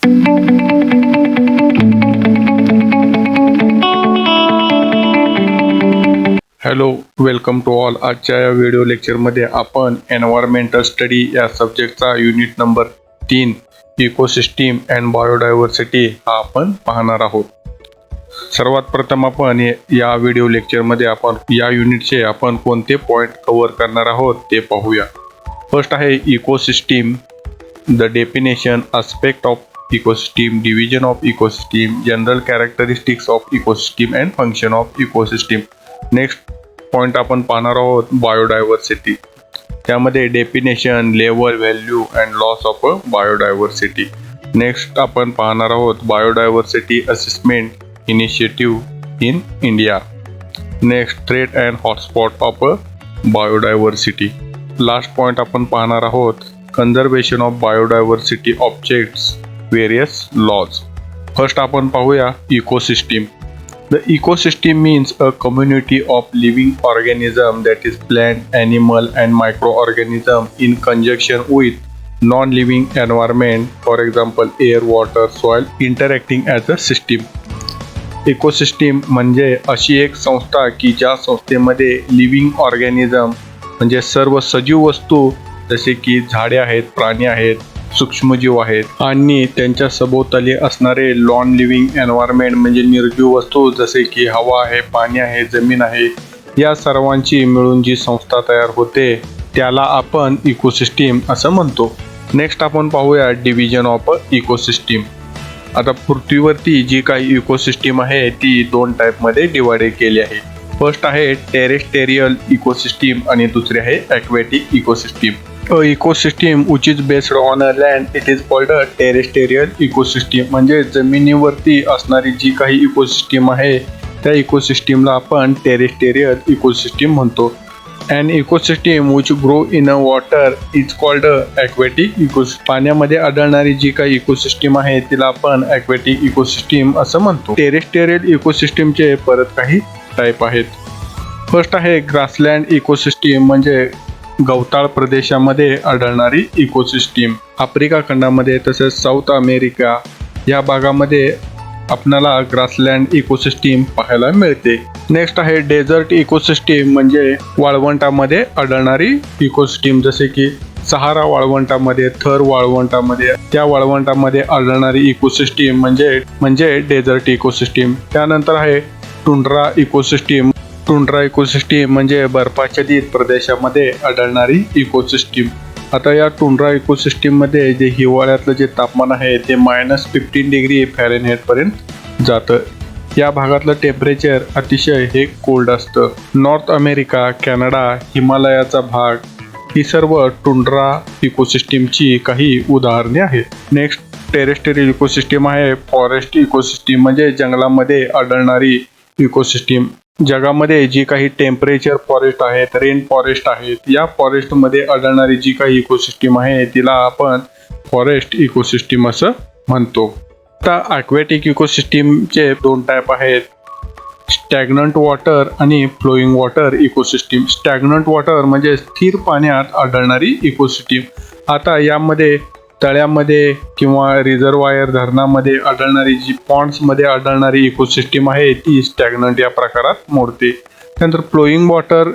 Hello, welcome to all. आजच्या या video लेक्चरमध्ये आपण एन्व्हायरमेंटल स्टडी या सब्जेक्टचा unit number 3 ecosystem and biodiversity हा आपण पाहणार आहोत. सर्वात प्रथम आपण या व्हिडिओ लेक्चरमध्ये आपण या युनिटचे आपण कोणते पॉईंट कव्हर करणार आहोत ते पाहूया. फर्स्ट आहे ecosystem, the definition, aspect of ecosystem, division of ecosystem, general characteristics of ecosystem and function of ecosystem. Next point आपण पाहणार आहोत बायोडायव्हर्सिटी. त्यामध्ये definition, level, value and loss of biodiversity. Next आपण पाहणार आहोत biodiversity assessment initiative in India. Next threat and hotspot of biodiversity. Last point आपण पाहणार आहोत conservation of biodiversity objects, various laws. First आपण पाहूया ecosystem. The ecosystem means a community of living organism that is plant, animal and microorganism in conjunction with non-living environment, for example air, water, soil interacting as a system. Ecosystem म्हणजे अशी एक संस्था की ज्या संस्थेमध्ये living organism म्हणजे सर्व सजीव वस्तू जसे की झाडे आहेत, प्राणी आहेत, सूक्ष्मजीव आहेत आणि त्यांच्या सभोवताली असणारे नॉन लिव्हिंग एन्व्हायरमेंट म्हणजे निर्जीव वस्तू जसे की हवा आहे, पाणी आहे, जमीन आहे, या सर्वांची मिळून जी संस्था तयार होते त्याला आपण इकोसिस्टीम असं म्हणतो. नेक्स्ट आपण पाहूया डिव्हिजन ऑफ इकोसिस्टीम. आता पृथ्वीवरती जी काही इकोसिस्टीम आहे ती दोन टाईपमध्ये डिवाइडेड केली आहे. फर्स्ट आहे टेरेस्टेरियल इकोसिस्टीम आणि दुसरी आहे aquatic ecosystem. A ecosystem which is based on a land, it is called a terrestrial ecosystem. म्हणजे जमिनीवरती असणारी जी काही इकोसिस्टीम आहे त्या इकोसिस्टीमला आपण टेरेस्टेरियल इकोसिस्टीम म्हणतो. An ecosystem which grow in a water is called a aquatic ecosystem. पाण्यामध्ये आढळणारी जी काही इकोसिस्टीम आहे तिला आपण aquatic इकोसिस्टीम असं म्हणतो. टेरेस्टेरियल इकोसिस्टीमचे परत काही टाईप आहेत. फर्स्ट आहे ग्रासलँड इकोसिस्टीम म्हणजे गवताळ प्रदेशामध्ये आढळणारी इकोसिस्टीम. आफ्रिका खंडामध्ये तसेच साऊथ अमेरिका या भागामध्ये आपल्याला ग्रासलँड इकोसिस्टीम पाहायला मिळते. नेक्स्ट आहे डेझर्ट इकोसिस्टीम म्हणजे वाळवंटामध्ये आढळणारी इकोसिस्टीम जसे की सहारा वाळवंटामध्ये, थर वाळवंटामध्ये, त्या वाळवंटामध्ये आढळणारी इकोसिस्टीम म्हणजे डेझर्ट इकोसिस्टीम. त्यानंतर आहे टुंड्रा इकोसिस्टीम. टुंड्रा इकोसिस्टीम म्हणजे बर्फाच्छादित प्रदेशामध्ये आढळणारी इकोसिस्टीम. आता या टुंड्रा इकोसिस्टीममध्ये जे हिवाळ्यातलं जे तापमान आहे ते -15 डिग्री फॅरेनहाइटपर्यंत जातं. या भागातलं टेम्परेचर अतिशय हे कोल्ड असतं. नॉर्थ अमेरिका, कॅनडा, हिमालयाचा भाग ही सर्व टुंड्रा इकोसिस्टीमची काही उदाहरणे आहेत. नेक्स्ट टेरेस्टेरियल इकोसिस्टीम आहे फॉरेस्ट इकोसिस्टीम म्हणजे जंगलामध्ये आढळणारी इकोसिस्टीम. जगामध्ये जी काही टेम्परेचर फॉरेस्ट आहेत, रेन फॉरेस्ट आहेत, या फॉरेस्टमध्ये आढळणारी जी काही इकोसिस्टीम आहे तिला आपण फॉरेस्ट इकोसिस्टीम असं म्हणतो. आता ॲक्वॅटिक इकोसिस्टीमचे दोन टाईप आहेत, स्टॅग्नंट वॉटर आणि flowing water ecosystem. Stagnant water म्हणजे स्थिर पाण्यात आढळणारी इकोसिस्टीम. आता यामध्ये तळ्यामध्ये किंवा रिझर्वायर धरणामध्ये आढळणारी जी पॉन्ड्समध्ये आढळणारी इकोसिस्टीम आहे ती स्टॅग्नंट या प्रकारात मोडते. त्यानंतर फ्लोईंग वॉटर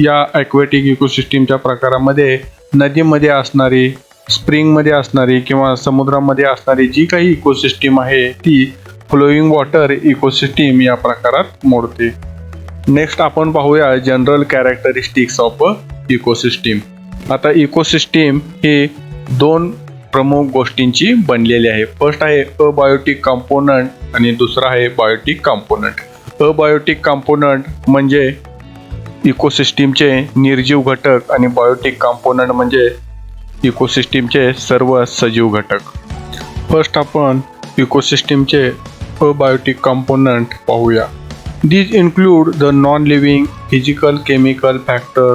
या ॲक्वॅटिक इकोसिस्टीमच्या प्रकारामध्ये नदीमध्ये असणारी, स्प्रिंगमध्ये असणारी किंवा समुद्रामध्ये असणारी जी काही इकोसिस्टीम आहे ती फ्लोईंग वॉटर इकोसिस्टीम या प्रकारात मोडते. नेक्स्ट आपण पाहूया जनरल कॅरेक्टरिस्टिक्स ऑफ इकोसिस्टीम. आता इकोसिस्टीम हे दोन प्रमुख गोष्टींची बनलेली आहे. फर्स्ट आहे अबायोटिक कंपोनंट आणि दुसरा आहे बायोटिक कंपोनंट. अबायोटिक कंपोनंट म्हणजे इकोसिस्टीमचे निर्जीव घटक आणि बायोटिक कंपोनंट म्हणजे इकोसिस्टीमचे सर्व सजीव घटक. फर्स्ट आपण इकोसिस्टीमचे अबायोटिक कंपोनंट पाहूया. These include the non-living physical chemical factor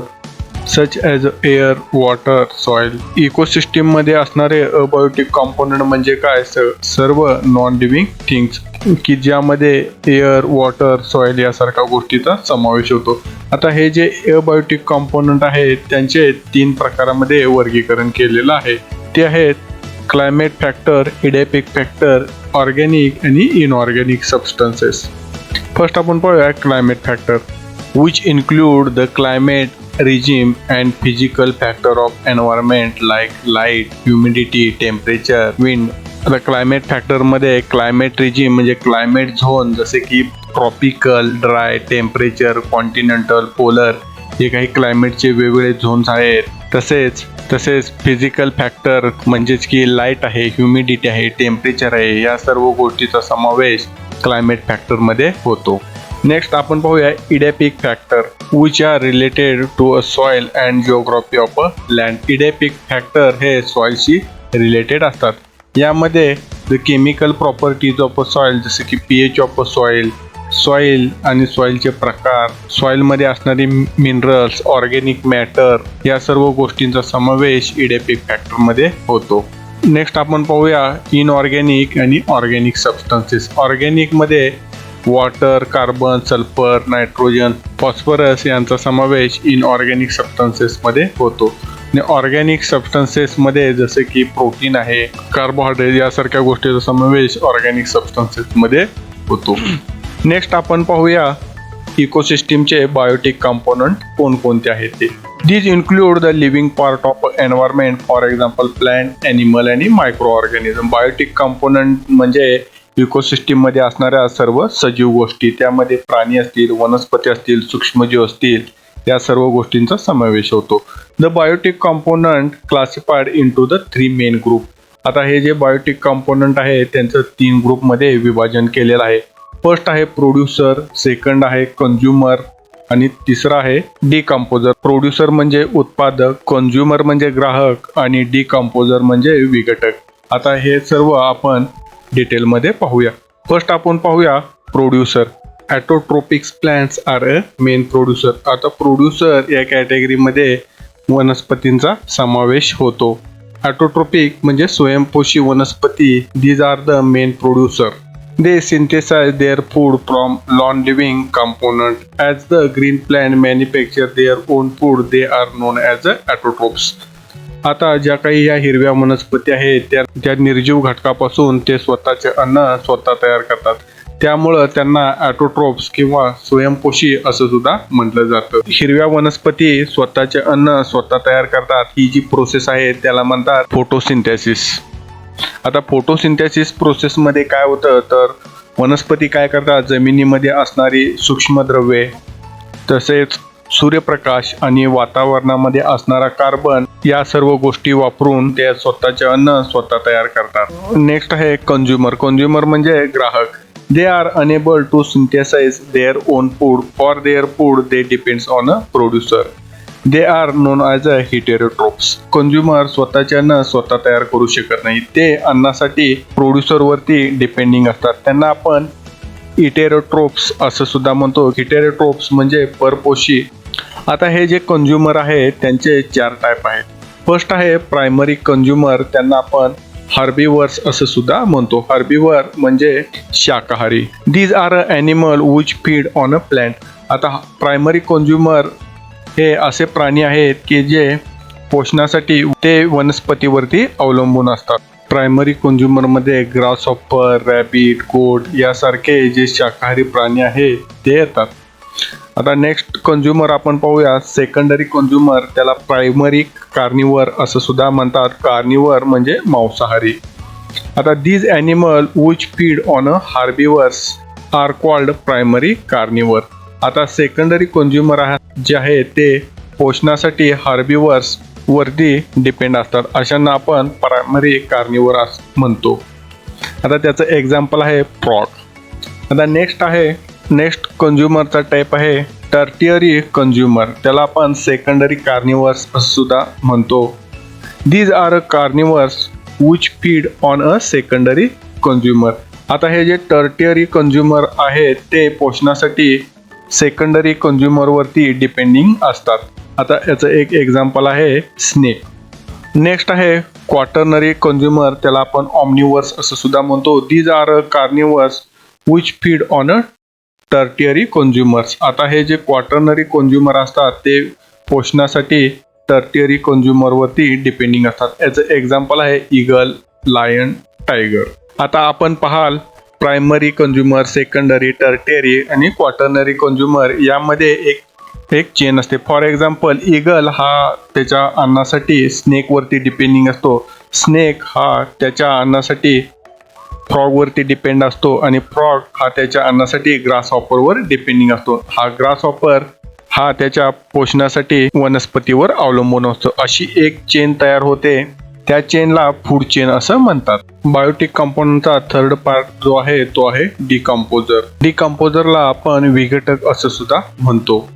such as air, water, soil. इकोसिस्टीममध्ये असणारे अबायोटिक कंपोनंट म्हणजे काय? सर्व नॉन लिव्हिंग थिंग्स की ज्यामध्ये एअर, वॉटर, सॉइल यासारख्या गोष्टीचा समावेश होतो. आता हे जे अबायोटिक कंपोनंट आहेत त्यांचे 3 प्रकारामध्ये वर्गीकरण केलेलं आहे. ते आहेत क्लायमेट फॅक्टर, इडॅपिक फॅक्टर, ऑर्गॅनिक आणि इनऑर्गॅनिक सबस्टन्सेस. फर्स्ट आपण पाहूया climate factor, which include the climate regime and physical factor of environment like light, humidity, temperature, wind. आता क्लायमेट फॅक्टरमध्ये क्लायमेट रिजिम म्हणजे क्लायमेट झोन जसे की tropical, dry, temperature, continental, polar हे काही क्लायमेटचे वेगवेगळे झोन्स आहेत. तसेच फिजिकल फॅक्टर म्हणजेच की लाईट आहे, ह्युमिडिटी आहे, टेम्परेचर आहे, या सर्व गोष्टीचा समावेश क्लायमेट फॅक्टरमध्ये होतो. नेक्स्ट आपण पाहूया edaphic factor, which are related to a soil and geography of a land. Edaphic factor हे सॉइलशी रिलेटेड असतात. यामध्ये the chemical properties of a soil जसे की pH ऑफ अ सॉइल आणि सॉइलचे प्रकार, सॉइलमध्ये असणारी मिनरल्स, ऑर्गॅनिक मॅटर या सर्व गोष्टींचा समावेश इडॅपिक फॅक्टरमध्ये होतो. नेक्स्ट आपण पाहूया इनऑर्गॅनिक आणि ऑर्गॅनिक सबस्टन्सेस. ऑर्गॅनिकमध्ये water, carbon, sulphur, nitrogen, phosphorus यांचा समावेश इनऑर्गॅनिक सबस्टन्सेसमध्ये होतो. आणि ऑर्गॅनिक सबस्टन्सेसमध्ये जसे की प्रोटीन आहे, कार्बोहायड्रेट यासारख्या गोष्टींचा समावेश ऑर्गॅनिक सबस्टन्सेसमध्ये होतो. नेक्स्ट आपण पाहूया इकोसिस्टीमचे बायोटिक कंपोनंट कोणकोणते आहेत ते. These include the living part of environment, for example plant, animal आणि मायक्रो ऑर्गॅनिझम. बायोटिक कंपोनंट म्हणजे इकोसिस्टीम मध्ये असणाऱ्या सर्व सजीव गोष्टी, त्यामध्ये प्राणी असतील, वनस्पती असतील, सूक्ष्मजीव असतील, या सर्व गोष्टींचा समावेश होतो. The biotic component classified into the 3 main group. आता हे जे बायोटिक कंपोनंट आहे त्यांचं 3 ग्रुपमध्ये विभाजन केलेलं आहे. फर्स्ट आहे प्रोड्युसर, सेकंड आहे कंझ्युमर आणि तिसरा आहे डिकम्पोजर. प्रोड्युसर म्हणजे उत्पादक, कंझ्युमर म्हणजे ग्राहक आणि डिकम्पोजर म्हणजे विघटक. आता हे सर्व आपण डिटेलमध्ये पाहूया. फर्स्ट आपण पाहूया producer. Autotrophics plants are a main producer. आता प्रोड्युसर या कॅटेगरीमध्ये वनस्पतींचा समावेश होतो. ॲटोट्रोपिक म्हणजे स्वयंपोषी वनस्पती. These are the main producer. They synthesize their food from non-living component. As the green plant manufacture their own food, they are known as the autotrophs. आता ज्या काही या हिरव्या वनस्पती आहेत त्या निर्जीव घटकापासून ते स्वतःचे अन्न स्वतः तयार करतात. त्यामुळं त्यांना ऑटोट्रोप्स किंवा स्वयंपोषी असं सुद्धा म्हटलं जातं. हिरव्या वनस्पती स्वतःचे अन्न स्वतः तयार करतात. ही जी प्रोसेस आहे त्याला म्हणतात फोटोसिंथेसिस. आता फोटोसिंथेसिस प्रोसेसमध्ये काय होतं तर वनस्पती काय करतात, जमिनीमध्ये असणारी सूक्ष्मद्रव्ये तसेच सूर्यप्रकाश आणि वातावरणामध्ये असणारा कार्बन या सर्व गोष्टी वापरून ते स्वतःचे अन्न स्वतः तयार करतात. नेक्स्ट आहे कंझ्युमर. कंझ्युमर म्हणजे ग्राहक. They are unable to synthesize their own food. For their food they depends on a producer. They are known as a heterotrophs. Consumer स्वतःचे अन्न स्वतः तयार करू शकत नाही. ते अन्नासाठी प्रोड्युसरवरती डिपेंडिंग असतात. त्यांना आपण हिटेरोट्रोप्स असं सुद्धा म्हणतो. हिटेरोट्रोप्स म्हणजे परपोषी. आता हे जे कंझ्युमर आहे त्यांचे 4 टाईप आहेत. फर्स्ट आहे प्रायमरी कंझ्युमर. त्यांना आपण हर्बिवर्स असं सुद्धा म्हणतो. हर्बिवर म्हणजे शाकाहारी. These are a animal which feed on a plant. आता प्रायमरी कंझ्युमर हे असे प्राणी आहेत की जे पोषणासाठी ते वनस्पतीवरती अवलंबून असतात. प्रायमरी कंझ्युमरमध्ये ग्रासहॉपर, रॅबिट, गोट यासारखे जे शाकाहारी प्राणी आहेत ते येतात. आता नेक्स्ट कंझ्युमर आपण पाहूया सेकंडरी कंझ्युमर. त्याला प्रायमरी कार्निवर असं सुद्धा म्हणतात. कार्निवर म्हणजे मांसाहारी. आता these animal which feed on a herbivores are called primary carnivore. आता सेकंडरी कंझ्युमर जे आहे ते पोषणासाठी हार्बिवर्स वरती डिपेंड असतात. अशांना आपण प्रायमरी कार्निवर म्हणतो. आता त्याचं एक्झाम्पल आहे फ्रॉग. आता नेक्स्ट कंझ्युमरचा टाईप आहे टर्टियरी कंझ्युमर. त्याला आपण सेकंडरी कार्निवर्स सुद्धा म्हणतो. These are carnivores which feed on a secondary consumer. आता हे जे टर्टियरी कंझ्युमर आहेत ते पोषणासाठी सेकंडरी कंझ्युमरवरती डिपेंडिंग असतात. आता याचं एक एक्झाम्पल आहे स्नेक. नेक्स्ट आहे क्वाटर्नरी कंझ्युमर. त्याला आपण ऑमनिवर्स असं सुद्धा म्हणतो. These are carnivores which feed on a tertiary consumers. आता हे जे क्वाटर्नरी कंझ्युमर असतात ते पोषणासाठी टर्टियरी कंझ्युमरवरती डिपेंडिंग असतात. याचं एक्झाम्पल आहे ईगल, लायन, टायगर. आता आपण पाहाल प्रायमरी कंझ्युमर, सेकंडरी, टर्टियरी आणि क्वाटर्नरी कंझ्युमर यामध्ये एक चेन असते. फॉर एक्झाम्पल ईगल हा त्याच्या अन्नासाठी स्नेकवरती डिपेंडिंग असतो. स्नेक हा त्याच्या अन्नासाठी फ्रॉगवरती डिपेंड असतो आणि फ्रॉग हा त्याच्या अन्नासाठी ग्रासहॉपरवर डिपेंडिंग असतो. हा ग्रासहॉपर हा त्याच्या पोषणासाठी वनस्पतीवर अवलंबून असतो. अशी एक चेन तयार होते. त्या चेनला फूड चेन असं म्हणतात. बायोटिक कंपाऊंडचा थर्ड पार्ट जो आहे तो आहे डिकम्पोजर. डिकम्पोजरला आपण विघटक असं सुद्धा म्हणतो.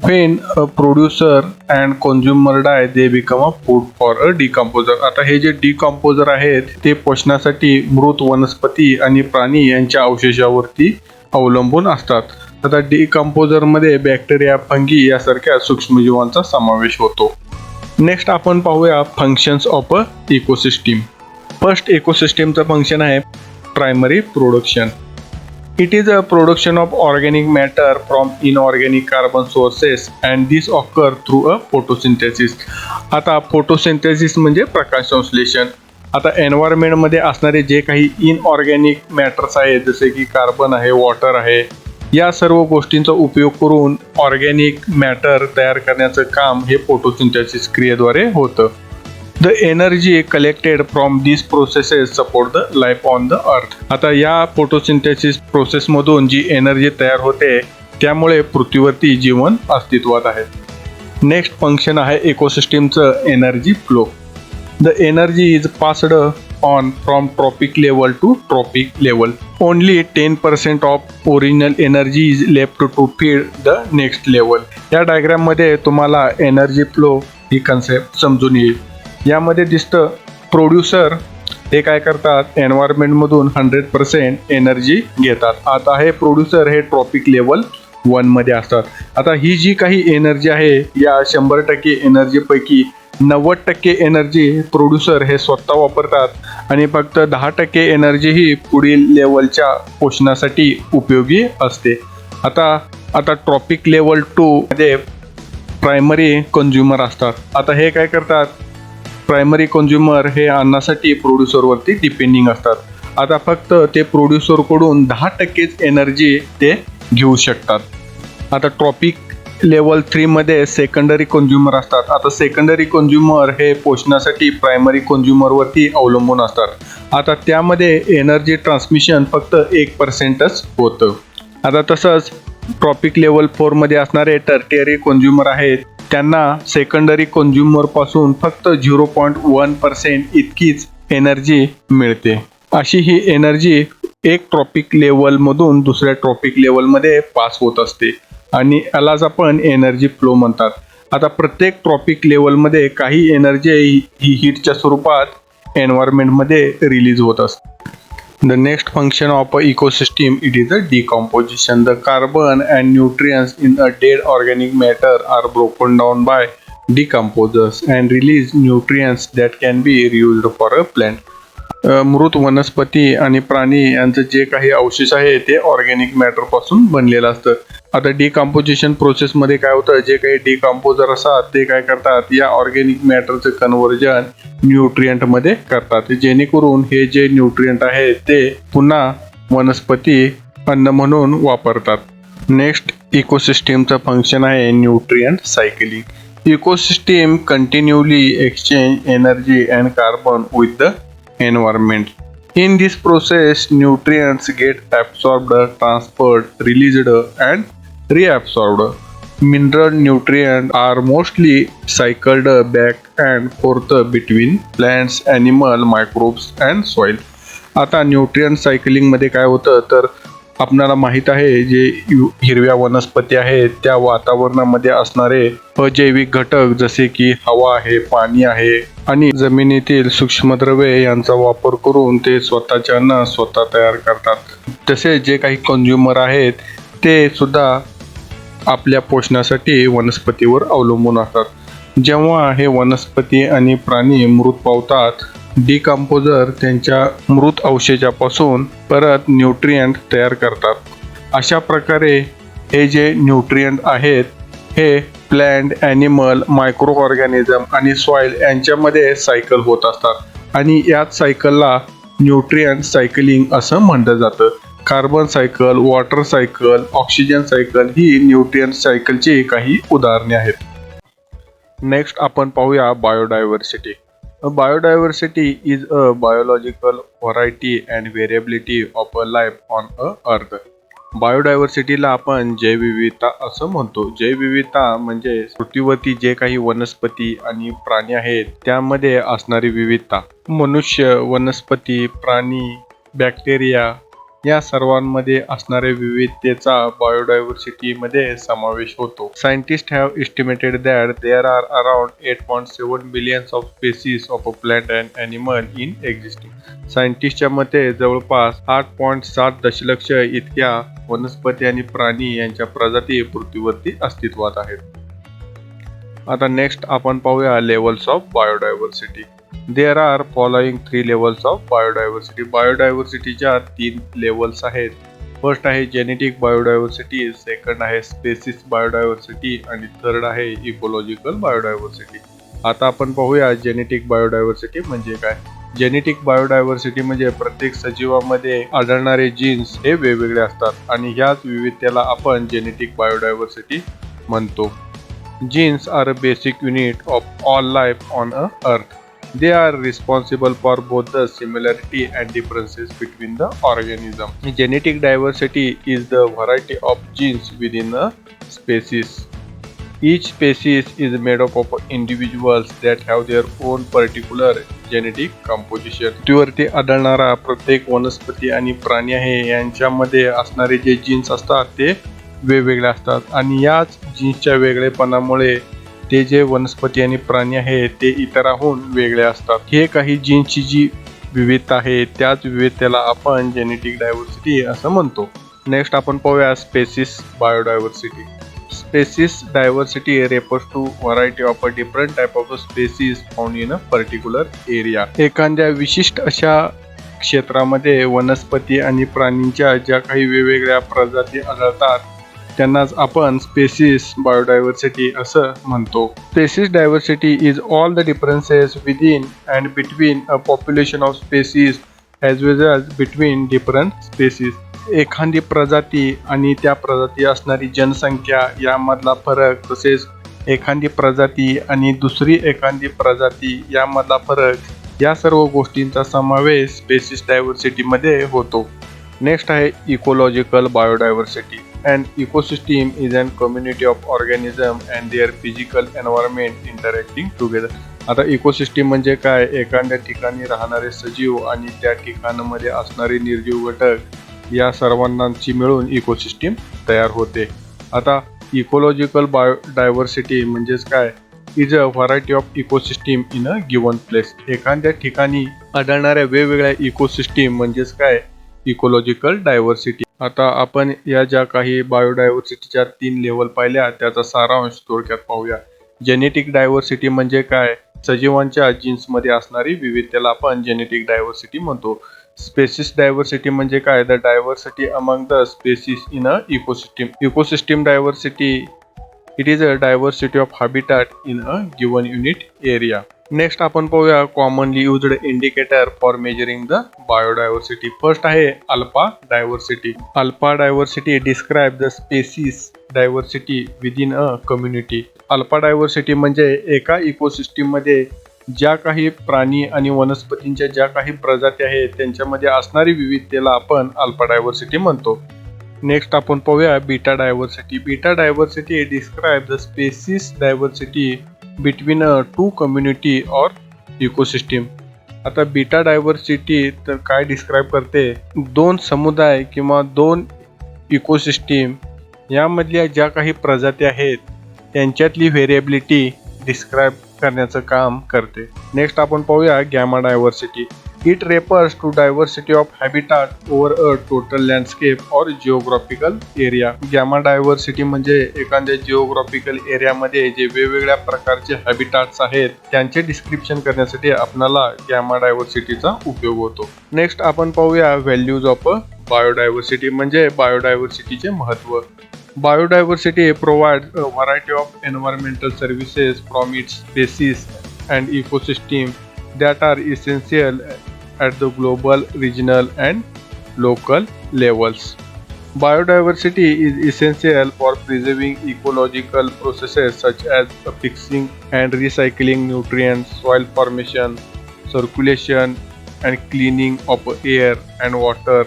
When a producer and consumer die, they become a food for a decomposer. आता हे जे डिकम्पोजर आहेत ते पोषणासाठी मृत वनस्पती आणि प्राणी यांच्या अवशेषावरती अवलंबून असतात. आता डिकम्पोजर मध्ये बॅक्टेरिया, फंगी यासारख्या सूक्ष्मजीवांचा समावेश होतो. नेक्स्ट आपण पाहूया functions of a ecosystem. First इकोसिस्टीमचं फंक्शन आहे primary production. It is a production of organic matter from inorganic carbon sources and this occur through a photosynthesis. आता फोटोसिंथेसिस म्हणजे प्रकाश संश्लेषण. आता एन्व्हायरमेंटमध्ये असणारे जे काही इनऑर्गॅनिक मॅटर्स आहेत जसे की कार्बन आहे, वॉटर आहे, या सर्व गोष्टींचा उपयोग करून ऑर्गॅनिक मॅटर तयार करण्याचं काम हे फोटोसिंथेसिस क्रियेद्वारे होतं. The energy collected from these processes support the life on the earth. आता या फोटोसिंथेसिस प्रोसेसमधून जी एनर्जी तयार होते त्यामुळे पृथ्वीवरती जीवन अस्तित्वात आहे. नेक्स्ट फंक्शन आहे इकोसिस्टीमचं energy flow. The energy is passed on from trophic level to trophic level. Only 10% of original energy is left to feed the next level. या डायग्राममध्ये तुम्हाला एनर्जी फ्लो ही कन्सेप्ट समजून येईल. यामध्ये दिसतं प्रोड्युसर हे काय करतात, एन्व्हायरमेंटमधून 100% एनर्जी घेतात. आता हे प्रोड्युसर हे ट्रॉपिक लेवल 1 मध्ये असतात. आता ही जी काही एनर्जी आहे या 100% एनर्जीपैकी 90% एनर्जी प्रोड्युसर हे स्वतः वापरतात आणि फक्त 10% एनर्जी ही पुढील लेवलच्या पोषणासाठी उपयोगी असते. आता ट्रॉपिक लेवल 2 मध्ये प्रायमरी कंझ्युमर असतात. आता हे काय करतात, प्रायमरी कंझ्युमर हे अन्नासाठी प्रोड्युसरवरती डिपेंडिंग असतात. आता फक्त ते प्रोड्युसरकडून 10%च एनर्जी ते घेऊ शकतात. आता ट्रॉपिक लेवल 3 मध्ये सेकंडरी कंझ्युमर असतात. आता सेकंडरी कंझ्युमर हे पोषणासाठी प्रायमरी कंझ्युमरवरती अवलंबून असतात. आता त्यामध्ये एनर्जी ट्रान्समिशन फक्त 1%च होतं. आता तसंच ट्रॉपिक लेवल 4 मध्ये असणारे टर्टियरी कंझ्युमर आहेत त्यांना सेकंडरी कंझ्युमर पासून फक्त 0.1% इतकीच एनर्जी मिळते. अशी ही एनर्जी एक ट्रॉपिक लेवल मधून दुसऱ्या ट्रॉपिक लेवल मध्ये पास होत असते आणि यालाच आपण एनर्जी फ्लो म्हणतात. आता प्रत्येक ट्रॉपिक लेवल मध्ये काही एनर्जी ही हीटच्या स्वरूपात एन्व्हायरमेंट मध्ये रिलीज होत असते. The next function of a ecosystem, it is a decomposition. The carbon and nutrients in a dead organic matter are broken down by decomposers and release nutrients that can be reused for a plant. मृत वनस्पती आणि प्राणी यांचं जे काही अवशेष आहे ते ऑर्गॅनिक मॅटर पासून बनलेलं असतं. आता डिकम्पोजिशन प्रोसेसमध्ये काय होतं, जे काही डिकम्पोजर असतात ते काय करतात, या ऑर्गॅनिक मॅटरचं कन्व्हर्जन न्यूट्रिएंटमध्ये करतात, जेणेकरून हे जे न्यूट्रिएंट आहे ते पुन्हा वनस्पती अन्न म्हणून वापरतात. नेक्स्ट इकोसिस्टीमचं फंक्शन आहे nutrient cycling. Ecosystem continually exchange energy and carbon with the environment. In this process, nutrients get absorbed, transferred, released, and reabsorbed. Mineral nutrients are mostly cycled back and forth between plants, animal, microbes, and soil. आता nutrient cycling मध्ये काय होतं तर आपल्याला माहित आहे जे हिरव्या वनस्पती आहेत त्या वातावरणामध्ये असणारे अजैविक घटक जसे की हवा आहे, पाणी आहे आणि जमिनीतील सूक्ष्मद्रव्ये यांचा वापर करून ते स्वतःचे अन्न स्वतः तयार करतात. तसे जे काही कंझ्युमर आहेत ते सुद्धा आपल्या पोषणासाठी वनस्पतीवर अवलंबून असतात. जेव्हा हे वनस्पती आणि प्राणी मृत पावतात, डिकम्पोजर त्यांच्या मृत अवशेषापासून परत न्यूट्रिएंट तयार करतात. अशा प्रकारे हे जे न्यूट्रिएंट आहेत हे प्लॅन्ट, ॲनिमल, मायक्रो ऑर्गॅनिझम आणि सॉइल यांच्यामध्ये सायकल होत असतात आणि याच सायकलला न्यूट्रिएंट सायकलिंग असं म्हटलं जातं. Carbon cycle, water cycle, oxygen cycle ही न्यूट्रिएंट सायकलची काही उदाहरणे आहेत. नेक्स्ट आपण पाहूया biodiversity. Biodiversity is a biological variety and variability of a life on a earth. बायोडायव्हर्सिटीला आपण जैवविविधता असं म्हणतो. जैवविविधता म्हणजे पृथ्वीवरती जे काही वनस्पती आणि प्राणी आहेत त्यामध्ये असणारी विविधता. मनुष्य, वनस्पती, प्राणी, बॅक्टेरिया या सर्वांमध्ये असणाऱ्या विविधतेचा बायोडायव्हर्सिटी मध्ये समावेश होतो. Scientist have estimated that there are around 8.7 billions of species of plant and animal in existing. सायंटिस्टच्या मते जवळपास 8.7 दशलक्ष इतक्या वनस्पती आणि प्राणी यांच्या प्रजाती पृथ्वीवरती अस्तित्वात आहेत. आता नेक्स्ट आपण पाहूया levels of biodiversity. There are following 3 levels of biodiversity. बायोडायव्हर्सिटीच्या 3 लेवल्स आहेत. फर्स्ट आहे जेनेटिक बायोडायव्हर्सिटी, सेकंड आहे स्पेसिस बायोडायव्हर्सिटी आणि थर्ड आहे इकोलॉजिकल बायोडायव्हर्सिटी. आता आपण पाहूया जेनेटिक बायोडायव्हर्सिटी म्हणजे काय. जेनेटिक बायोडायव्हर्सिटी म्हणजे प्रत्येक सजीवामध्ये आढळणारे जीन्स हे वेगवेगळे असतात आणि ह्याच विविधतेला आपण जेनेटिक बायोडायव्हर्सिटी म्हणतो. Genes are a basic unit of all life on a earth. They are responsible for both the similarity and differences between the organism. Genetic diversity is the variety of genes within a species. Each species is made up of individuals that have their own particular genetic composition. पृथ्वीवरती आढळणारा प्रत्येक वनस्पती आणि प्राणी आहे यांच्यामध्ये असणारे जे जीन्स असतात ते वेगवेगळे असतात आणि याच जीन्सच्या वेगळेपणामुळे ते जे वनस्पती आणि प्राणी आहेत ते इतरांहून वेगळे असतात. हे काही जीन्सची जी विविधता आहे त्याच विविधतेला आपण जेनेटिक डायव्हर्सिटी असं म्हणतो. नेक्स्ट आपण पाहूया species biodiversity. Species diversity refers to variety of a different type of species found in a particular area. एखाद्या विशिष्ट अशा क्षेत्रामध्ये वनस्पती आणि प्राणींच्या ज्या काही वेगवेगळ्या प्रजाती आढळतात त्यांनाच आपण स्पेसिस बायोडायव्हर्सिटी असं म्हणतो. Species diversity is all the differences within and between a population of species as well as between different species. एखादी प्रजाती आणि त्या प्रजाती असणारी जनसंख्या यामधला फरक, तसेच एखादी प्रजाती आणि दुसरी एखादी प्रजाती यामधला फरक, या सर्व गोष्टींचा समावेश स्पेसिस डायव्हर्सिटीमध्ये होतो. नेक्स्ट आहे ecological biodiversity. An ecosystem is a community of organisms and their physical environment interacting together. आता इकोसिस्टीम म्हणजे काय. एखाद्या ठिकाणी राहणारे सजीव आणि त्या ठिकाणामध्ये असणारे निर्जीव घटक या सर्वांची मिळून इकोसिस्टीम तयार होते. आता इकोलॉजिकल बायोडायव्हर्सिटी म्हणजेच काय. Is a variety of ecosystem in a given place. एखाद्या ठिकाणी आढळणाऱ्या वेगवेगळ्या इकोसिस्टीम म्हणजेच काय इकोलॉजिकल डायव्हर्सिटी. आता आपण या ज्या काही बायोडायव्हर्सिटीच्या 3 लेवल पाहिल्या त्याचा सारांश थोडक्यात पाहूया. जेनेटिक डायव्हर्सिटी म्हणजे काय. सजीवांच्या जीन्समध्ये असणारी विविधतेला आपण जेनेटिक डायव्हर्सिटी म्हणतो. स्पेसिस डायव्हर्सिटी म्हणजे काय. The diversity among the species in a ecosystem. Ecosystem diversity it is a diversity of habitat in a given unit area. Next आपण पाहूया commonly used indicator for measuring the biodiversity. First आहे alpha diversity. Alpha diversity describe the species diversity within a community. Alpha diversity म्हणजे एका ecosystem मध्ये ज्या काही प्राणी आणि वनस्पतींच्या ज्या काही प्रजाती आहेत त्यांच्यामध्ये असणारी विविधतेला आपण अल्फा डायव्हर्सिटी म्हणतो. नेक्स्ट आपण पाहूया beta diversity. Beta diversity describe the species diversity between a 2 community और इकोसिस्टीम. आता बीटा डायव्हर्सिटी तर काय डिस्क्राइब करते. 2 समुदाय किंवा 2 इकोसिस्टीम यामधल्या ज्या काही प्रजाती आहेत त्यांच्यातली व्हेरिएबिलिटी डिस्क्राइब करण्याचं काम करते. नेक्स्ट आपण पाहूया gamma diversity. It refers to diversity of habitat over a total landscape और जिओग्राफिकल एरिया. गॅमा डायव्हर्सिटी म्हणजे एखाद्या जिओग्राफिकल एरियामध्ये जे वेगवेगळ्या प्रकारचे हॅबिटॅट्स आहेत त्यांचे डिस्क्रिप्शन करण्यासाठी आपल्याला गॅमा डायव्हर्सिटीचा उपयोग होतो. नेक्स्ट आपण पाहूया व्हॅल्यूज ऑफ बायोडायव्हर्सिटी म्हणजे बायोडायव्हर्सिटीचे महत्त्व. Biodiversity provides a variety of environmental services from its species and ecosystem that are essential at the global, regional and local levels. Biodiversity is essential for preserving ecological processes such as fixing and recycling nutrients, soil formation, circulation and cleaning of air and water,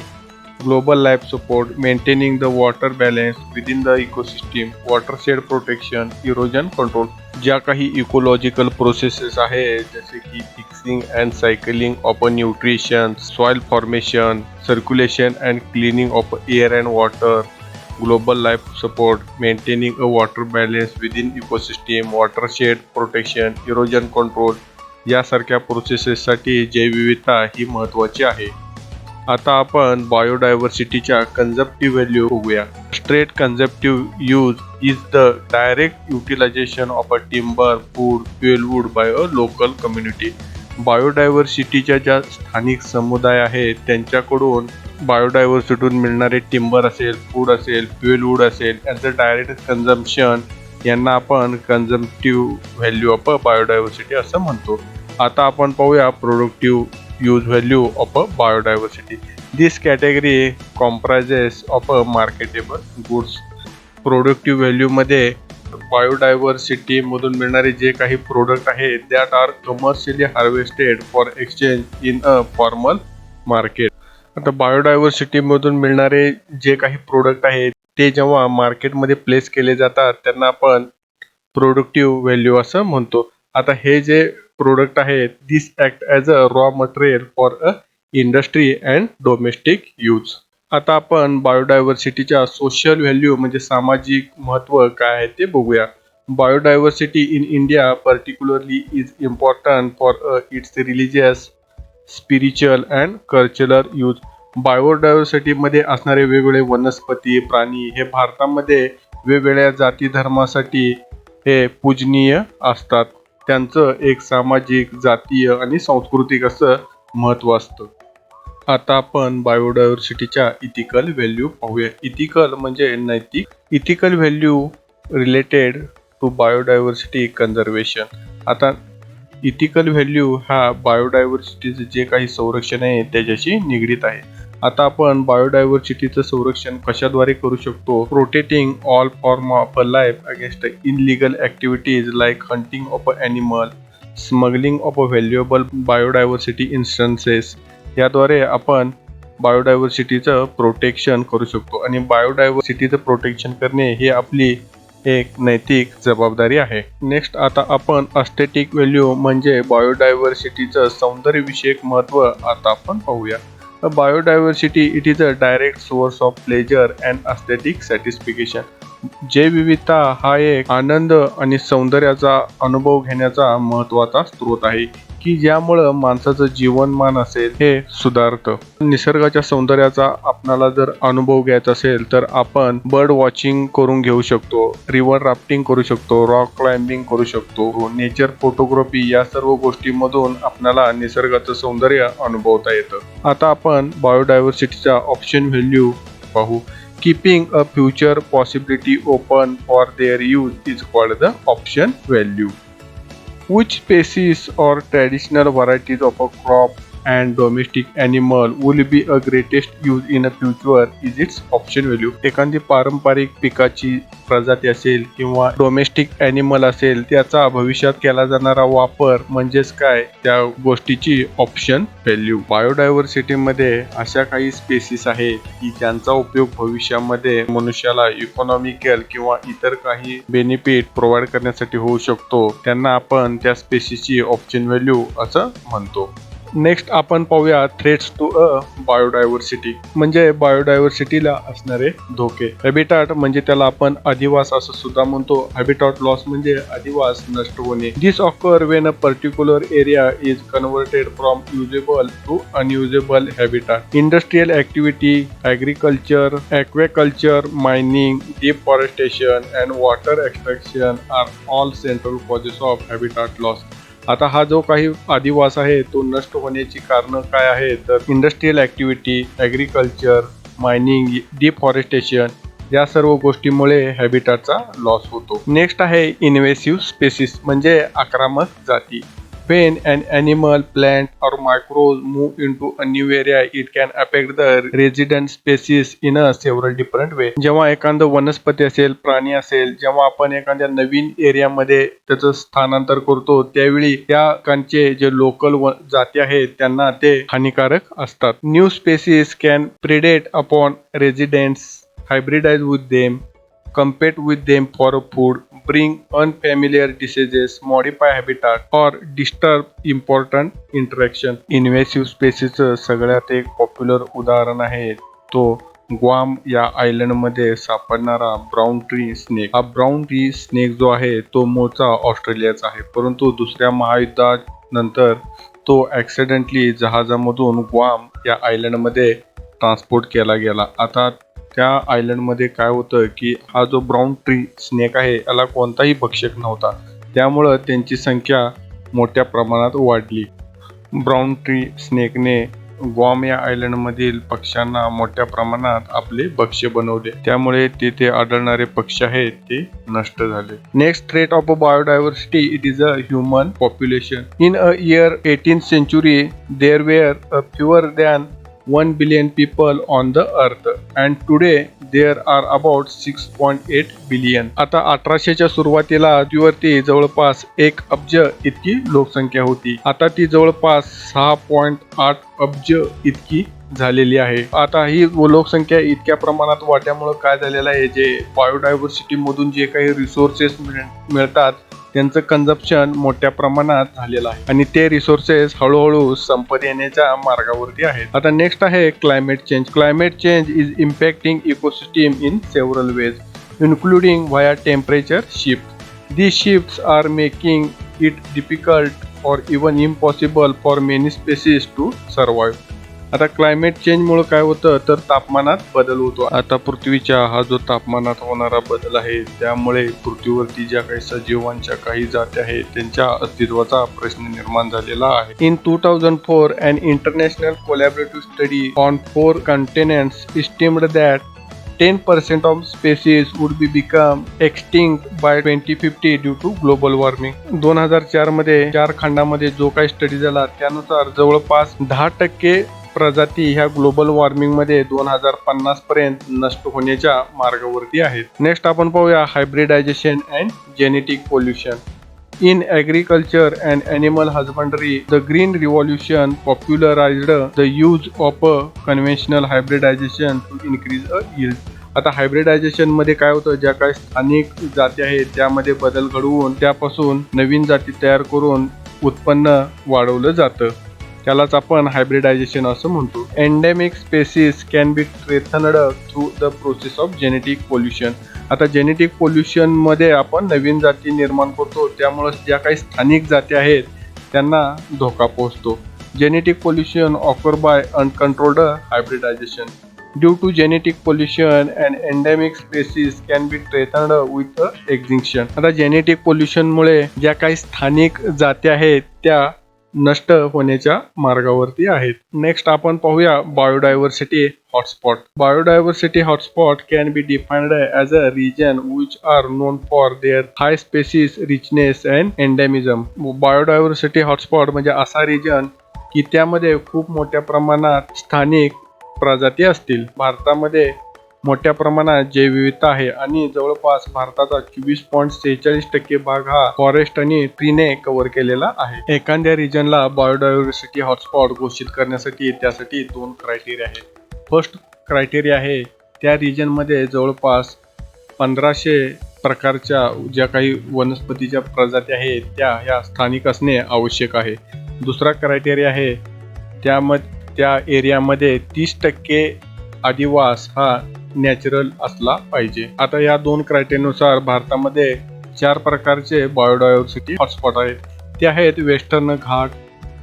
global life support, maintaining the water balance within the ecosystem, watershed protection, erosion control. ज्या काही ecological processes आहेत जसे की fixing and cycling of nutrition, soil formation, circulation and cleaning of air and water, global life support, maintaining a water balance within ecosystem, watershed protection, erosion control यासारख्या प्रोसेसेससाठी जैवविविधता ही महत्त्वाची आहे. आता आपण बायोडायव्हर्सिटीच्या कन्झर्प्टिव्ह व्हॅल्यू बघूया. Straight consumptive use is the direct utilization of a timber, food, fuelwood by a local community. बायोडायव्हर्सिटीच्या ज्या स्थानिक समुदाय आहेत त्यांच्याकडून बायोडायव्हर्सिटीतून मिळणारे टिंबर असेल, फूड असेल, फ्युएलवूड असेल यांचं डायरेक्ट कन्झम्पशन यांना आपण कन्झर्प्टिव्ह व्हॅल्यू ऑफ अ बायोडायव्हर्सिटी असं म्हणतो. आता आपण पाहूया productive use value of a biodiversity. This category comprises of a marketable goods. Productive value मध्ये बायोडायव्हर्सिटी मधून मिळणारे जे काही प्रोडक्ट आहेत that are commercially harvested for exchange in a formal market. आता बायोडायव्हर्सिटी मधून मिळणारे जे काही प्रोडक्ट आहेत ते जेव्हा मार्केटमध्ये प्लेस केले जातात त्यांना आपण प्रोडक्टिव्ह व्हॅल्यू असं म्हणतो. आता हे जे प्रोडक्ट आहेत this act as a raw material for a industry and domestic use. आता आपण बायोडायव्हर्सिटीच्या सोशल व्हॅल्यू म्हणजे सामाजिक महत्त्व काय आहे ते बघूया. Biodiversity in India particularly is important for its religious, spiritual and cultural use. बायोडायव्हर्सिटीमध्ये असणारे वेगवेगळे वनस्पती, प्राणी हे भारतामध्ये वेगवेगळ्या जाती धर्मासाठी हे पूजनीय असतात. त्यांचं एक सामाजिक, जातीय आणि सांस्कृतिक असं महत्त्व असतं. आता आपण बायोडायव्हर्सिटीच्या इथिकल व्हॅल्यू पाहूया. इथिकल म्हणजे नैतिक. Ethical value related to biodiversity conservation. आता इथिकल व्हॅल्यू हा बायोडायव्हर्सिटीचं जे काही संरक्षण आहे त्याच्याशी निगडीत आहे. आता आपण बायोडायव्हर्सिटीचं संरक्षण कशाद्वारे करू शकतो. Protecting all form of life against illegal activities like hunting of animal, smuggling of valuable biodiversity instances. याद्वारे आपण बायोडायव्हर्सिटीचं प्रोटेक्शन करू शकतो आणि बायोडायव्हर्सिटीचं प्रोटेक्शन करणे ही आपली एक नैतिक जबाबदारी आहे. नेक्स्ट आता आपण अस्थेटिक व्हॅल्यू म्हणजे बायोडायव्हर्सिटीचं सौंदर्यविषयक महत्त्व आता आपण पाहूया. Biodiversity it is a direct source of pleasure and aesthetic satisfaction. जैवविविधता हा एक आनंद आणि सौंदर्याचा अनुभव घेण्याचा महत्त्वाचा स्रोत आहे की ज्यामुळं माणसाचं जीवनमान असेल हे सुधारतं. निसर्गाच्या सौंदर्याचा आपणाला जर अनुभव घ्यायचा असेल तर आपण बर्ड वॉचिंग करून घेऊ शकतो, रिव्हर राफ्टिंग करू शकतो, रॉक क्लाइम्बिंग करू शकतो, नेचर फोटोग्राफी या सर्व गोष्टींमधून आपल्याला निसर्गाचं सौंदर्य अनुभवता येतं. आता आपण बायोडायव्हर्सिटीचा ऑप्शन व्हॅल्यू पाहू. Keeping a future possibility open for their use is called the option value. Which species or traditional varieties of a crop and domestic animal will be a greatest use in a future is its option value. एखादी पारंपरिक पिकाची प्रजाती असेल किंवा domestic animal असेल त्याचा भविष्यात केला जाणारा वापर म्हणजेच काय त्या गोष्टीची ऑप्शन व्हॅल्यू. बायोडायव्हर्सिटीमध्ये अशा काही स्पेसीस आहेत की ज्यांचा उपयोग भविष्यामध्ये मनुष्याला इकॉनॉमिकल किंवा इतर काही बेनिफिट प्रोव्हाइड करण्यासाठी होऊ शकतो. त्यांना आपण त्या स्पेसीसची ऑप्शन व्हॅल्यू असं म्हणतो. नेक्स्ट आपण पाहूया थ्रेट्स टू अ बायोडायव्हर्सिटी म्हणजे बायोडायव्हर्सिटीला असणारे धोके. हॅबिटॅट म्हणजे त्याला आपण अधिवास असं सुद्धा म्हणतो. हॅबिटॅट लॉस म्हणजे अधिवास नष्ट होणे. This occur when a particular area is converted from usable to unusable habitat. Industrial activity, agriculture, aquaculture, mining, deforestation and water extraction are all central causes of habitat loss. आता हा जो काही अधिवास आहे तो नष्ट होण्याची कारण काय आहे तर industrial activity, agriculture, mining, deforestation या सर्व गोष्टीमुळे हॅबिटॅटचा लॉस होतो. नेक्स्ट आहे इन्व्हेसिव्ह स्पेसीस म्हणजे आक्रमक जाती. When an animal, plant or microbes move into a new area, it can affect the resident species in a several different way. जेव्हा एखादं वनस्पती असेल, प्राणी असेल, जेव्हा आपण एखाद्या नवीन एरियामध्ये त्याचं स्थानांतर करतो त्यावेळी त्या ठिकाणचे जे लोकल जाती आहेत त्यांना ते हानिकारक असतात. New species can predate upon residents, hybridize with them, compete with them for food, bring unfamiliar diseases, modify habitat or disturb important interaction. Invasive स्पेसीचं सगळ्यात एक पॉप्युलर उदाहरण आहे तो ग्वाम या आयलंड मध्ये सापडणारा ब्राऊन ट्री स्नेक. हा ब्राऊन ट्री स्नेक जो आहे तो मूळचा ऑस्ट्रेलियाचा आहे, परंतु दुसऱ्या महायुद्धानंतर तो ऍक्सिडेंटली जहाजामधून ग्वाम या आयलंड मध्ये ट्रान्सपोर्ट केला गेला. आता त्या आयलंड मध्ये काय होतं की हा जो ब्राऊन ट्री स्नेक आहे याला कोणताही भक्षक नव्हता, त्यामुळं त्यांची संख्या मोठ्या प्रमाणात वाढली. ब्राऊन ट्री स्नेकने ग्वाम या आयलंड मधील पक्ष्यांना मोठ्या प्रमाणात आपले भक्ष्य बनवले, त्यामुळे तेथे आढळणारे पक्षी आहेत ते नष्ट झाले. Next threat of biodiversity it is a human population. In a year 18th century there were fewer than 1 billion people on the earth and today there are about 6.8 billion. आता 1800च्या सुरुवातीला पृथ्वीवरती जवळपास 1 अब्ज इतकी लोकसंख्या होती. आता ती जवळपास 6.8 अब्ज इतकी झालेली आहे. आता ही लोकसंख्या इतक्या प्रमाणात वाढल्यामुळे काय झालेलं आहे, जे बायोडायव्हर्सिटी मधून जे काही रिसोर्सेस मिळतात त्यांचं कंझप्शन मोठ्या प्रमाणात झालेलं आहे आणि ते रिसोर्सेस हळूहळू संपत येण्याच्या मार्गावरती आहेत. आता नेक्स्ट आहे climate change. Climate change is impacting ecosystem in several ways including via temperature shift. These shifts are making it difficult or even impossible for many species to survive. आता क्लायमेट चेंज मुळे काय होतं तर तापमानात बदल होतो. आता पृथ्वीच्या हा जो तापमानात होणारा बदल आहे त्यामुळे पृथ्वीवरती ज्या काही सजीवांच्या काही जाती आहेत त्यांच्या अस्तित्वाचा प्रश्न निर्माण झालेला आहे. In 2004 an international collaborative study on 4 continents estimated that 10% of species would be become extinct by 2050 due to global warming. 2004 मध्ये 4 खंडामध्ये जो काही स्टडी झाला त्यानुसार जवळपास 10% प्रजाती ह्या ग्लोबल वॉर्मिंग मध्ये 2050 पर्यंत नष्ट होण्याच्या मार्गावरती आहेत. नेक्स्ट आपण पाहूया hybridisation and genetic pollution. In agriculture and animal husbandry, the Green Revolution popularized the use of conventional hybridization to increase yield. आता हायब्रिडायझेशन मध्ये काय होतं, ज्या काही स्थानिक जाती आहेत त्यामध्ये बदल घडवून त्यापासून नवीन जाती तयार करून उत्पन्न वाढवलं जातं, त्यालाच आपण हायब्रिडायझेशन असं म्हणतो. Endemic species can be strengthened through the process of genetic pollution. आता जेनेटिक पोल्युशन मध्ये आपण नवीन जाती निर्माण करतो, त्यामुळे ज्या काही स्थानिक जाती आहेत त्यांना धोका पोहोचतो. Genetic pollution occur by uncontrolled hybridization. Due to genetic pollution and endemic species can be threatened with extinction. आता जेनेटिक पोल्युशन मुळे ज्या काही स्थानिक जाती आहेत त्या नष्ट होण्याच्या मार्गावरती आहेत. नेक्स्ट आपण पाहूया biodiversity hotspot. Biodiversity hotspot can be defined as a region which are known for their high species richness and endemism. Biodiversity hotspot म्हणजे असा रिजन की त्यामध्ये खूप मोठ्या प्रमाणात स्थानिक प्रजाती असतील. भारतामध्ये मोठ्या प्रमाणात जैवविविधता आहे आणि जवळपास भारताचा 24.46% भाग हा फॉरेस्ट आणि ट्रीने कव्हर केलेला आहे. एखाद्या रिजनला बायोडायव्हर्सिटी हॉटस्पॉट घोषित करण्यासाठी त्यासाठी 2 क्रायटेरिया आहेत. फर्स्ट क्रायटेरिया आहे त्या रिजनमध्ये जवळपास 1500 प्रकारच्या ज्या काही वनस्पतीच्या प्रजाती आहेत ह्या स्थानिक असणे आवश्यक आहे. दुसरा क्रायटेरिया आहे त्या एरियामध्ये 30% अधिवास हा नॅचरल असला पाहिजे. आता या 2 क्रायटेरियानुसार भारतामध्ये 4 प्रकारचे बायोडायव्हर्सिटी हॉटस्पॉट आहेत. ते आहेत western Ghat,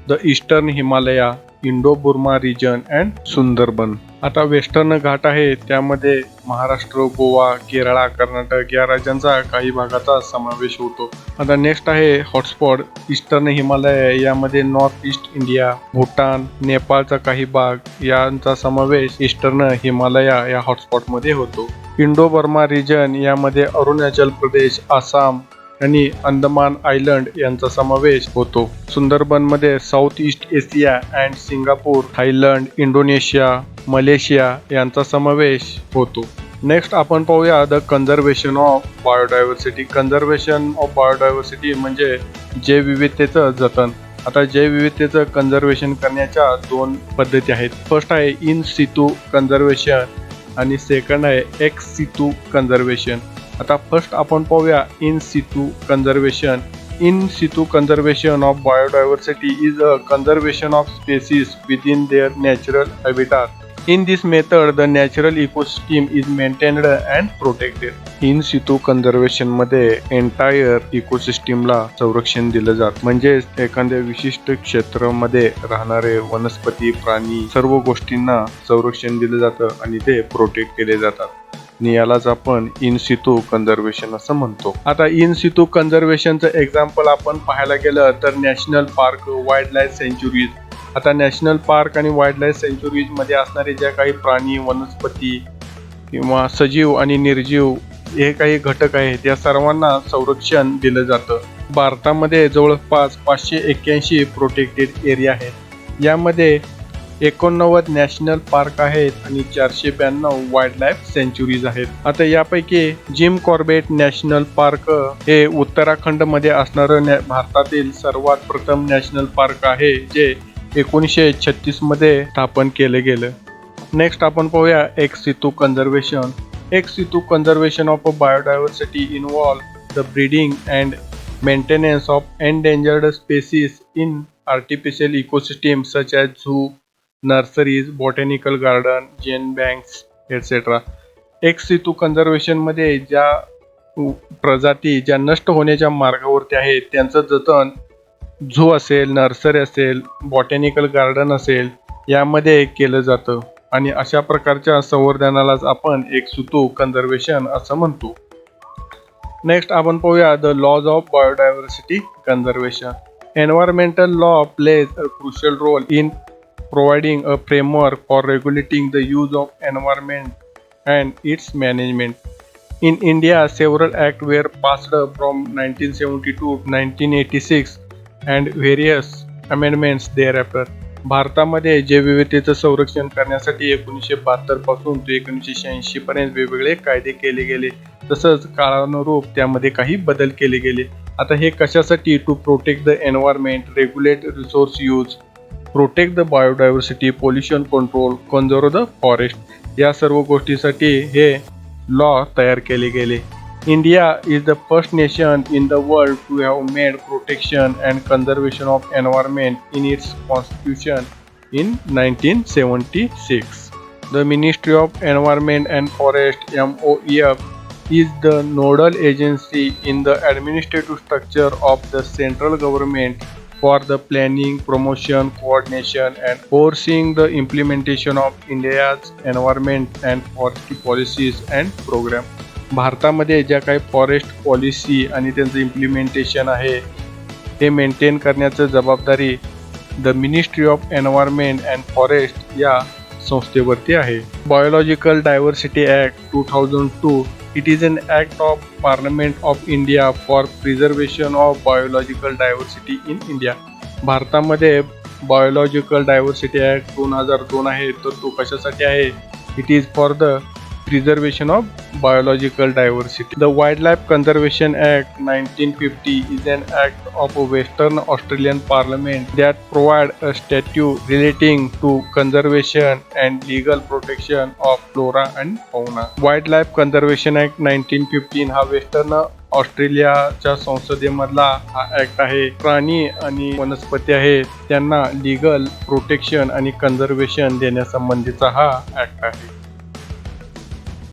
the eastern Himalaya, Indo Burma region and Sundarban. आता वेस्टर्न घाट आहे त्यामध्ये महाराष्ट्र, गोवा, केरळ, कर्नाटक या राज्यांचा काही भागाचा समावेश होतो. आता नेक्स्ट आहे हॉटस्पॉट ईस्टर्न हिमालय, यामध्ये नॉर्थ ईस्ट इंडिया, भूटान, नेपाळचा काही भाग यांचा समावेश ईस्टर्न हिमालया या हॉटस्पॉट मध्ये होतो. इंडो बर्मा रिजन यामध्ये अरुणाचल प्रदेश, आसाम, आणि अंदमान आयलंड यांचा समावेश होतो. सुंदरबनमध्ये south east Asia and Singapore, Thailand, Indonesia, Malaysia यांचा समावेश होतो. नेक्स्ट आपण पाहूया the conservation of biodiversity. Conservation of biodiversity म्हणजे जैवविविधतेचं जतन. आता जैवविविधतेचं कन्झर्वेशन करण्याच्या दोन पद्धती आहेत. फर्स्ट आहे इन सितू कन्झर्वेशन आणि सेकंड आहे एक्स सितू कन्झर्वेशन. आता फर्स्ट आपण पाहूया in situ conservation. In situ conservation of biodiversity is a conservation of species within their natural habitat. In this method, the natural ecosystem is maintained and protected. In situ conservation मध्ये entire इकोसिस्टीमला संरक्षण दिलं जातं. म्हणजे एखाद्या विशिष्ट क्षेत्रामध्ये राहणारे वनस्पती, प्राणी सर्व गोष्टींना संरक्षण दिलं जातं आणि ते प्रोटेक्ट केले जातात. आणि यालाच आपण इन सितू कन्झर्वेशन असं म्हणतो. आता इन सितू कन्झर्वेशनचं एक्झाम्पल आपण पाहायला गेलं तर national park, wild life centuries. आता नॅशनल पार्क आणि वाईल्ड लाईफ सेंच्युरीज मध्ये असणारे ज्या काही प्राणी, वनस्पती किंवा सजीव आणि निर्जीव हे काही घटक आहेत या सर्वांना संरक्षण दिलं जातं. भारतामध्ये जवळपास 581 प्रोटेक्टेड एरिया आहेत. यामध्ये 89 नॅशनल पार्क आहेत आणि 492 वाईल्ड लाईफ सेंच्युरीज आहेत. आता यापैकी जिम कॉर्बेट नॅशनल पार्क हे उत्तराखंड मध्ये असणारं भारतातील सर्वात प्रथम नॅशनल पार्क आहे, जे 1936 मध्ये स्थापन केलं गेलं. नेक्स्ट आपण पाहूया ex situ conservation. Ex situ conservation of biodiversity involve the breeding and maintenance of endangered species in artificial ecosystem such as zoo, nurseries, botanical garden, gene banks etcetera. Ex situ conservation मध्ये ज्या प्रजाती ज्या नष्ट होण्याच्या मार्गावरती आहेत त्यांचं जतन zoo असेल, नर्सरी असेल, बॉटॅनिकल गार्डन असेल यामध्ये केलं जातं आणि अशा प्रकारच्या संवर्धनालाच आपण एक्स सितू कन्झर्वेशन असं म्हणतो. नेक्स्ट आपण पाहूया the laws of biodiversity conservation. Environmental law plays a crucial role in providing a framework for regulating the use of environment and its management. In India, several acts were passed from 1972 to 1986 and various amendments thereafter. भारतामध्ये जैवविविधतेचं संरक्षण करण्यासाठी 1972 पासून ते 1986 पर्यंत वेगवेगळे कायदे केले गेले. तसंच काळानुरूप त्यामध्ये काही बदल केले गेले. आता हे कशासाठी? To protect the environment, regulate resource use, protect the biodiversity, pollution control, conserve the forest या सर्व गोष्टीसाठी हे लॉ तयार केले गेले. India is the first nation in the world to have made protection and conservation of environment in its constitution in 1976. The ministry of environment and forest MOEF is the nodal agency in the administrative structure of the central government for the planning, promotion, coordination and overseeing the implementation of India's environment and forestry policies and program. भारतामध्ये ज्या काही forest policy आणि त्यांचं implementation आहे ते maintain करण्याची जबाबदारी the ministry of environment and forest या संस्थेवरती आहे. Biological diversity act 2002. It is an act of Parliament of India for preservation of biological diversity in India. भारतामध्ये बायोलॉजिकल डायव्हर्सिटी ॲक्ट 2002 आहे. तर तो कशासाठी आहे? It is for the preservation of biological diversity. The Wildlife Conservation Act 1950 is an act of a Western Australian Parliament that provide a statute relating to conservation and legal protection of flora and fauna. Wildlife Conservation Act 1915 हा western ऑस्ट्रेलियाच्या संसदेमधला हा act आहे. प्राणी आणि वनस्पती आहेत त्यांना legal protection आणि कन्झर्वेशन देण्यासंबंधीचा हा ऍक्ट आहे.